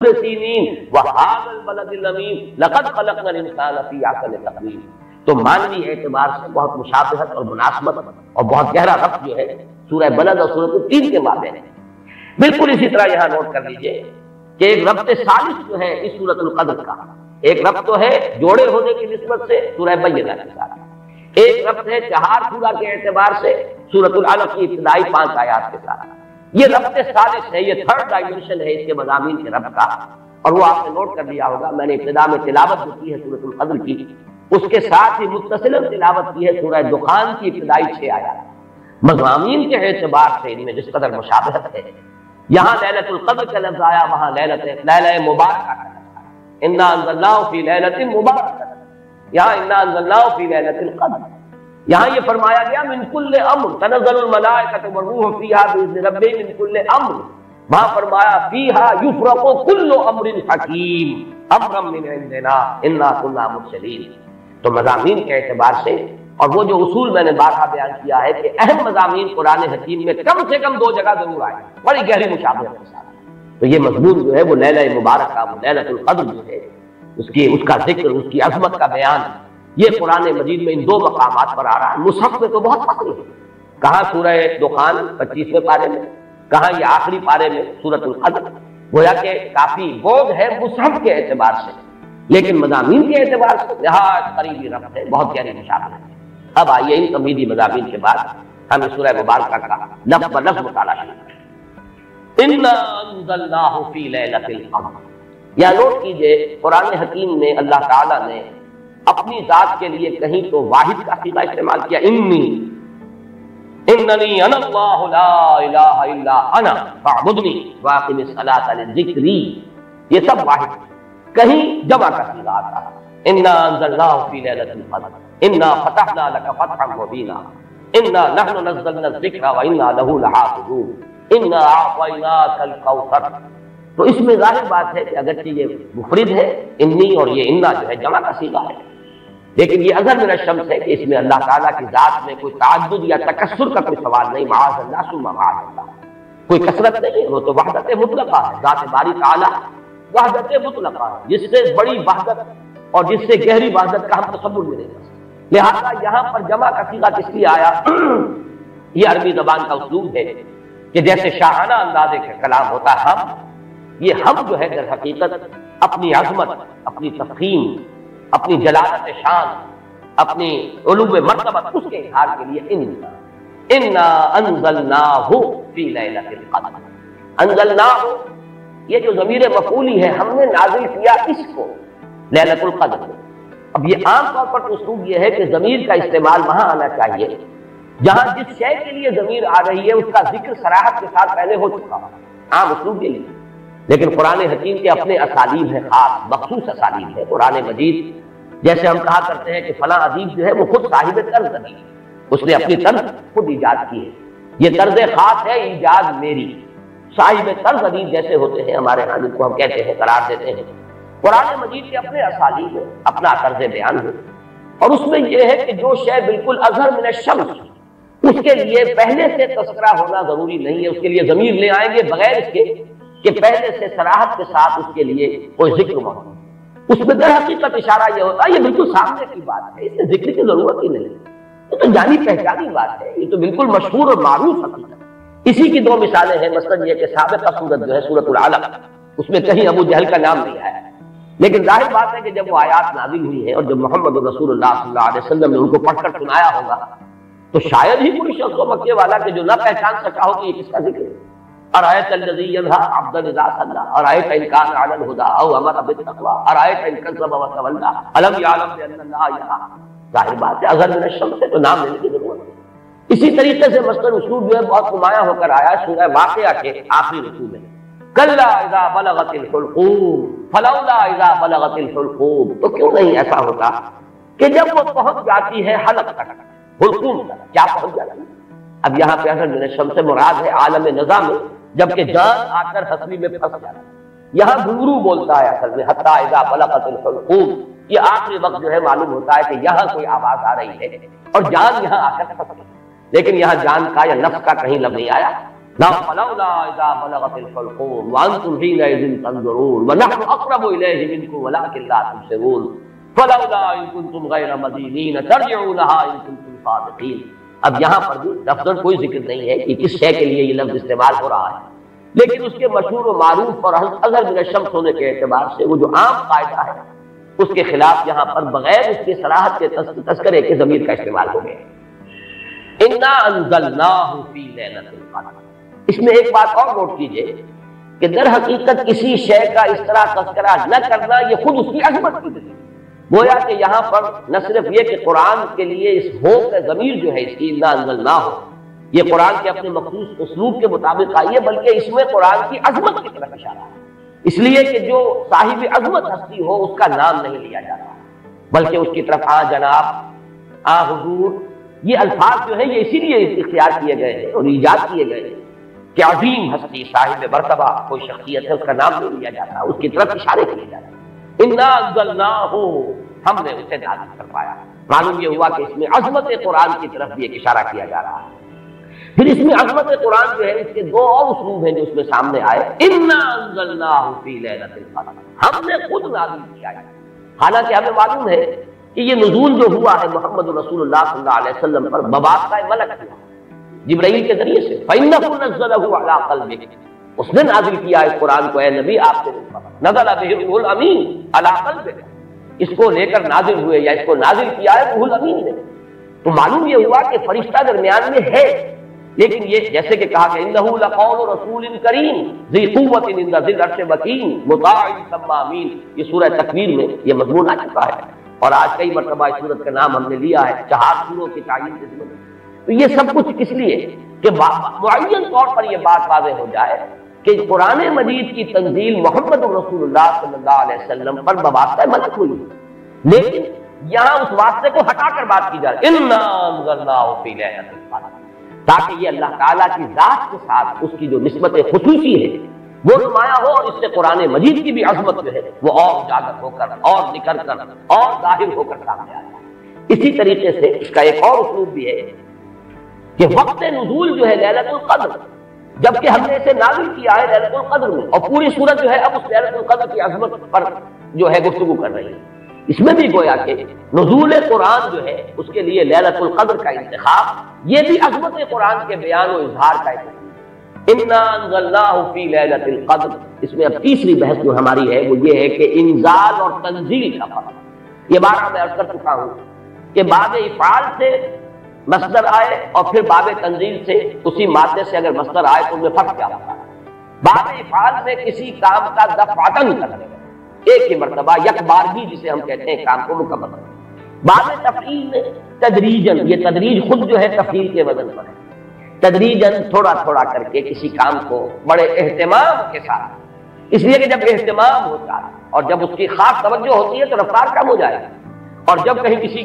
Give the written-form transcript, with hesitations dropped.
سینین وہذا البلد الامین لقد خلقنا الانسان فی احسن تقویم۔ تو معنوی اعتبار سے بہت مشابہت اور مناسبت اور بہت گہرا ربط جو ہے سورہ بلد اور سورۃ التین کے مابین ہے۔ بالکل اسی طرح یہاں نوٹ کر لیجئے کہ ایک ربط ثالث جو ہے اس سورۃ القدر کا، ایک ربط تو ہے جوڑے ہونے کی نسبت سے سورہ بینہ کے ساتھ، ایک ربط ہے چہار پورا کے اعتبار سے سورۃ العلق کی ابتدائی 5 آیات کے ساتھ۔ یہ ربط ثالث ہے، یہ تھرڈ ڈائمنشن ہے اس کے مضامین کے ربط کا، اور وہ آپ نے نوٹ کر لیا ہوگا۔ میں نے ابتدا میں تلاوت جو کی ہے سورۃ القدر کی، اس کے ساتھ ہی متصلا تلاوت کی ہے سورہ دخان کی ابتدائی 6 آیات۔ مضامین کے اعتبار سے ان میں جس قدر مشابہت ہے، یہاں لیلۃ القدر کا لفظ آیا، وہاں لیلہ مبارکہ کا لفظ آیا۔ انا انزلناہ فی لیلۃ مبارکہ، یہاں انا انزلناہ فی لیلۃ القدر۔ یہاں یہ فرمایا گیا من کل امر تنزل الملائکۃ والروح فیہا باذن ربہم من کل امر، وہاں فرمایا فیہا یفرق کل امر حکیم امرا من عندنا انا کنا مرسلین۔ تو مضامین کے اعتبار سے، اور وہ جو اصول میں نے بارہا بیان کیا ہے کہ اہم مضامین قرآن حکیم میں کم سے کم 2 جگہ ضرور آئے بڑی گہری مشابہت کے ساتھ، تو یہ مضمون جو ہے وہ لیلہ مبارکہ، وہ لیلۃ القدر جو ہے اس کا ذکر، اس کی عظمت کا بیان، یہ قرآن مجید میں ان 2 مقامات پر آ رہا ہے۔ مصحف میں تو بہت فصل ہے، کہاں سورہ دخان 25ویں پارے میں، کہاں یہ آخری پارے میں سورۃ القدر، گویا کہ کافی بوجھ ہے مصحف کے اعتبار سے، لیکن مضامین کے اعتبار سے نہایت قریبی ربط ہے، بہت گہری مشابہت ہے۔ اب آئیے ان تمہیدی مضامین کے بعد ہم سورہ مبارکہ کا لفظ بلفظ مطالعہ کریں۔ انا انزلناہ فی لیلۃ القدر، یا نوٹ کیجئے قرآن حکیم میں اللہ تعالیٰ نے اپنی ذات کے لیے کہیں تو واحد کا صیغہ استعمال کیا، اننی انا اللہ لا الہ الا انا فاعبدنی واقم الصلاۃ لذکری، یہ سب واحد، کہیں جمع کا صیغہ آتا ہے، انا انزلناہ فی لیلۃ القدر، انا فتحنا لک فتحا مبینا، انا نحن نزلنا الذکر وانا لہ لحافظون، انا اعطیناک الکوثر۔ تو اس میں ظاہر بات ہے کہ اگرچہ یہ مفرد ہے انی، اور یہ انا جو ہے جمع کا صیغہ ہے، لیکن یہ اظہر من الشمس ہے کہ اس میں اللہ تعالیٰ کی ذات میں کوئی تعدد یا تکثر کا کوئی سوال نہیں، معاذ اللہ ثم معاذ اللہ، کوئی کثرت نہیں ہے، وہ تو وحدت مطلقہ ہے، ذات باری تعالیٰ وحدت مطلقہ ہے، جس سے بڑی وحدت اور جس سے گہری وحدت کا ہم تصور میں نہیں کر سکتے۔ لہٰذا یہاں پر جمع کا صیغہ کس لیے آیا؟ یہ عربی زبان کا اسلوب ہے کہ جیسے شاہانہ اندازے کا کلام ہوتا ہے ہم، یہ ہم جو ہے در حقیقت اپنی عظمت، اپنی تفخیم، اپنی جلالت شان، اپنی علو مرتبہ، اس کے اظہار کے لیے انا انزلناہ فی لیلۃ القدر۔ انزلناہ، یہ جو ضمیر مفعولی ہے، ہم نے نازل کیا اس کو لیلۃ القدر میں۔ اب یہ عام طور پر تو اسلوب یہ ہے کہ ضمیر کا استعمال وہاں آنا چاہیے جہاں جس شے کے لیے ضمیر آ رہی ہے اس کا ذکر صراحت کے ساتھ پہلے ہو چکا ہو، عام اسلوب یہ لیے، لیکن قرآن حکیم کے اپنے اسالیب ہیں، خاص مخصوص اسالیب ہے قرآن مجید۔ جیسے ہم کہا کرتے ہیں کہ فلاں ادیب جو ہے وہ خود صاحب طرز ادیب، اس نے اپنی طرز خود ایجاد کی ہے، یہ طرز خاص ہے، ایجاد میری۔ صاحب طرز ادیب جیسے ہوتے ہیں ہمارے ہاں، جن کو ہم کہتے ہیں، قرار دیتے ہیں، قرآن مجید کے اپنے اسالیب ہے، اپنا طرز بیان ہے، اور اس میں یہ ہے کہ جو شے بالکل اظہر من الشمس، اس کے لیے پہلے سے تذکرہ ہونا ضروری نہیں ہے، اس کے لیے ضمیر لے آئیں گے بغیر اس کے کہ پہلے سے صراحت کے ساتھ اس کے لیے کوئی ذکر موجود، اس میں در حقیقت اشارہ یہ ہوتا ہے، یہ بالکل سامنے کی بات ہے، اس میں ذکر کی ضرورت ہی نہیں، یہ تو جانی پہچانی بات ہے، یہ تو بالکل مشہور اور معروف حقیقت ہے۔ اسی کی 2 مثالیں ہیں، مثلا یہ کہ سابقہ سورت جو ہے سورۃ العلق، اس میں کہیں ابو جہل کا نام نہیں آیا، لیکن ظاہر بات ہے کہ جب وہ آیات نازل ہوئی ہیں اور جب محمد رسول اللہ صلی اللہ علیہ وسلم نے ان کو پڑھ کر سنایا ہوگا، تو شاید ہی کوئی شخص مکے والا کہ جو نہ پہچان سکا ہو کہ یہ کس کا ذکر ہے۔ ارایت الذی ینہی عبدا اذا صلی، ارایت ان کان علی الہدی او امر بالتقوی، ارایت ان کذب وتولی، الم یعلم بان اللہ یرا۔ ظاہر بات ہے اظہر من الشمس سے تو نام لینے کی ضرورت ہے۔ اسی طریقے سے مثلاً اسلوب جو ہے بہت نمایاں ہو کر آیا سورہ واقعہ کے آخری رکوع میں، کلا اذا بلغت الحلقوم فلولا اذا بلغت الحلقوم۔ تو کیوں نہیں ایسا ہوتا کہ جب وہ پہنچ جاتی ہے حلق تک، حلقوم تک، کیا پہنچ جاتی ہے؟ اب یہاں پہ اظہر من الشمس سے مراد ہے عالم نظام میں، جبکہ جان آ کر ہستی میں پھنس جاتا ہے، یہاں گھنگرو بولتا ہے اصل میں، حتی اذا بلغت الحلقوم، یہ آخری وقت جو ہے معلوم ہوتا ہے کہ یہاں کوئی آواز آ رہی ہے اور جان یہاں آ کر پھنس گئی، لیکن یہاں جان کا یا نفس کا کہیں لفظ نہیں آیا، فلولا اذا بلغت الحلقوم وانتم حينئذ تنظرون ونحن اقرب اليه منكم ولكن لا تبصرون فلولا ان كنتم غير مدينين ترجعونها ان كنتم صادقين. اب یہاں پر بھی لفظ کوئی ذکر نہیں ہے کہ کس شے کے لیے یہ لفظ استعمال ہو رہا ہے، لیکن اس کے مشہور و معروف اور اظہر من الشمس ہونے کے اعتبار سے وہ جو عام قاعدہ ہے اس کے خلاف یہاں پر بغیر اس کی صراحت کے تذکرے کے ضمیر کا استعمال ہو گیا. انا انزلناہ فی لیلۃ القدر. اس میں ایک بات اور نوٹ کیجئے کہ در حقیقت کسی شے کا اس طرح تذکرہ نہ کرنا یہ خود اس کی عظمت کی دلیل. گویا کہ یہاں پر نہ صرف یہ کہ قرآن کے لیے اس ہو کا ضمیر جو ہے اس کی انا انزلناہ یہ قرآن کے اپنے مخصوص اسلوب کے مطابق آئی ہے، بلکہ اس میں قرآن کی عظمت کی طرف اشارہ ہے، اس لیے کہ جو صاحب عظمت ہستی ہو اس کا نام نہیں لیا جاتا، بلکہ اس کی طرف آ جناب، آ حضور، یہ الفاظ جو ہیں یہ اسی لیے اختیار کیے گئے ہیں اور ایجاد کیے گئے ہیں کہ عظیم ہستی صاحب مرتبہ کوئی شخصیت ہے، اس کا نام نہیں لیا جاتا، اس کی طرف اشارے کیے جاتے ہیں. انا انزلناہ، ہم نے اسے نازل کروایا. معلوم یہ ہوا کہ اس میں عظمت قرآن کی طرف بھی ایک اشارہ کیا جا رہا ہے. پھر اس میں عظمت قرآن جو ہے اس کے دو اور اسلوب ہیں جو اس میں سامنے آئے. انا انزلناہ فی لیلۃ القدر، ہم نے خود نازل کیا ہے. حالانکہ ہمیں معلوم ہے کہ یہ نزول جو ہوا ہے محمد رسول اللہ صلی اللہ علیہ وسلم پر بواسطہ ملک ہوا جبرائیل کے ذریعے سے. فإنہ نزلہ علی قلبک، اس نے نازل کیا اس قرآن کو اے نبی آپ کے اوپر. نزل بہ الروح الامین علی قلبک، اس کو لے کر نازل ہوئے یا اس کو نازل کیا ہے روح الامین نے. تو معلوم یہ ہوا کہ فرشتہ درمیان میں ہے، لیکن یہ جیسے کہ کہا کہ انہ لقول رسول کریم ذی قوت عند ذی العرش مکین مطاع ثم امین. یہ سورہ تکویر میں یہ مضمون آ چکا ہے اور آج کئی مرتبہ اس سورت کا نام ہم نے لیا ہے 4 سوروں کی تعین کے ذمن. تو یہ سب کچھ اس لیے کہ معین طور پر یہ بات واضح ہو جائے کہ قرآن مجید کی تنزیل محمد رسول اللہ صلی اللہ علیہ وسلم پر بواسطہ ملک ہوئی، لیکن یہاں اس واسطے کو ہٹا کر بات کی جائے انا انزلناہ فی لیلۃ القدر، تاکہ یہ اللہ تعالیٰ کی ذات کے ساتھ اس کی جو نسبت خصوصی ہے وہ نمایاں ہو، اور اس سے قرآن مجید کی بھی عظمت جو ہے وہ اور اجاگر ہو کر اور نکھر کر اور ظاہر ہو کر سامنے آ جائے. اسی طریقے سے اس کا ایک اور اسلوب بھی ہے کہ وقت نزول جو ہے لیلۃ القدر، جبکہ ہم نے اسے نازل کیا ہے لیلۃ القدر میں، اور پوری سورت جو ہے اب اس لیلۃ القدر کی عظمت پر جو ہے گفتگو کر رہی ہے. اس میں بھی گویا کہ نزول قرآن جو ہے اس کے لیے لیلۃ القدر کا انتخاب یہ بھی عظمت قرآن کے بیان و اظہار کا ایک انا انزلناہ فی لیلۃ القدر. اس میں اب تیسری بحث جو ہماری ہے وہ یہ ہے کہ انزال اور تنزیل کا فرق. یہ بات میں عرض کر چکا ہوں کہ باب افعال سے مصدر آئے اور پھر باب تنزیل سے اسی مادے سے اگر مصدر آئے تو ان میں فرق کیا ہوتا ہے. باب افعال میں کسی کام کا دفعتاً کرنے، ایک ہی مرتبہ یک بارگی جسے ہم کہتے ہیں کام کو مکمل کرنا. باب تفعیل میں تدریجاً، یہ تدریج خود جو ہے تفعیل کے وزن پر ہے، تدریجاً تھوڑا تھوڑا کر کے کسی کام کو بڑے اہتمام کے ساتھ، اس لیے کہ جب اہتمام ہوتا ہے اور جب اس کی خاص توجہ ہوتی ہے تو رفتار کم ہو جائے گی، اور جب کہیں کسی